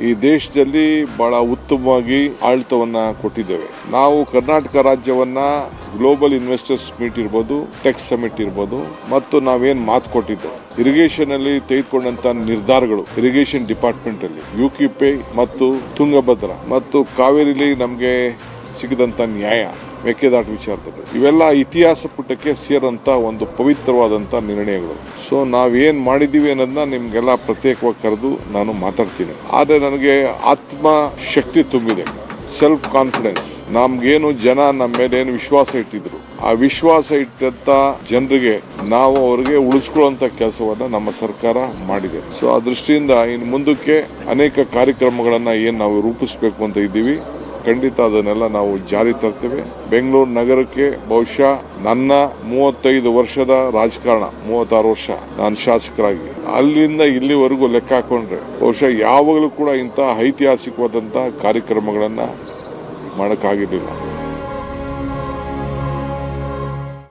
ಈ ದೇಶದಲ್ಲಿ ಬಹಳ ಉತ್ತಮವಾಗಿ ಆಡಳಿತವನ್ನ ಕೊಟ್ಟಿದ್ದೇವೆ. ನಾವು ಕರ್ನಾಟಕ ರಾಜ್ಯವನ್ನ ಗ್ಲೋಬಲ್ ಇನ್ವೆಸ್ಟರ್ಸ್ ಮೀಟ್ ಇರ್ಬೋದು, ಟೆಕ್ ಸಮಿಟ್ ಇರ್ಬೋದು, ಮತ್ತು ನಾವೇನ್ ಮಾತು ಕೊಟ್ಟಿದ್ದು ಇರಿಗೇಷನ್ ಅಲ್ಲಿ ತೆಗೆದುಕೊಂಡಂತ ನಿರ್ಧಾರಗಳು, ಇರಿಗೇಷನ್ ಡಿಪಾರ್ಟ್ಮೆಂಟ್ ಅಲ್ಲಿ ಯುಕಿಪೆ ಮತ್ತು ತುಂಗಭದ್ರಾ ಮತ್ತು ಕಾವೇರಿಲಿ ನಮಗೆ ಸಿಗದಂತ ನ್ಯಾಯ, ಮೇಕೆದಾಟು ವಿಚಾರದಲ್ಲಿ ಇವೆಲ್ಲ ಇತಿಹಾಸ ಪುಟಕ್ಕೆ ಸೇರಂತ ಒಂದು ಪವಿತ್ರವಾದಂತ ನಿರ್ಣಯಗಳು. ಸೊ ನಾವೇನ್ ಮಾಡಿದೀವಿ ಅನ್ನೋದನ್ನ ನಿಮ್ಗೆಲ್ಲ ಪ್ರತ್ಯೇಕವಾಗಿ ಕರೆದು ನಾನು ಮಾತಾಡ್ತೀನಿ. ಆದ್ರೆ ನನಗೆ ಆತ್ಮ ಶಕ್ತಿ ತುಂಬಿದೆ, ಸೆಲ್ಫ್ ಕಾನ್ಫಿಡೆನ್ಸ್. ನಮ್ಗೇನು ಜನ ನಮ್ಮ ಮೇಲೆ ಏನು ವಿಶ್ವಾಸ ಇಟ್ಟಿದ್ರು, ಆ ವಿಶ್ವಾಸ ಇಟ್ಟಂತ ಜನರಿಗೆ ನಾವು ಅವರಿಗೆ ಉಳಿಸ್ಕೊಳ್ಳುವಂತ ಕೆಲಸವನ್ನ ನಮ್ಮ ಸರ್ಕಾರ ಮಾಡಿದೆ. ಸೊ ಆ ದೃಷ್ಟಿಯಿಂದ ಇನ್ನು ಮುಂದಕ್ಕೆ ಅನೇಕ ಕಾರ್ಯಕ್ರಮಗಳನ್ನ ಏನ್ ನಾವು ರೂಪಿಸಬೇಕು ಅಂತ ಇದ್ದೀವಿ, ಖಂಡಿತ ಅದನ್ನೆಲ್ಲ ನಾವು ಜಾರಿ ತರ್ತೇವೆ. ಬೆಂಗಳೂರು ನಗರಕ್ಕೆ ಬಹುಶಃ ನನ್ನ 35 ವರ್ಷದ ರಾಜಕಾರಣ, 36 ವರ್ಷ ನಾನು ಶಾಸಕರಾಗಿ, ಅಲ್ಲಿಂದ ಇಲ್ಲಿವರೆಗೂ ಲೆಕ್ಕ ಹಾಕೊಂಡ್ರೆ ಬಹುಶಃ ಯಾವಾಗಲೂ ಕೂಡ ಇಂತಹ ಐತಿಹಾಸಿಕವಾದಂತಹ ಕಾರ್ಯಕ್ರಮಗಳನ್ನ ಮಾಡಕ್ಕಾಗಿರ್ಲಿಲ್ಲ.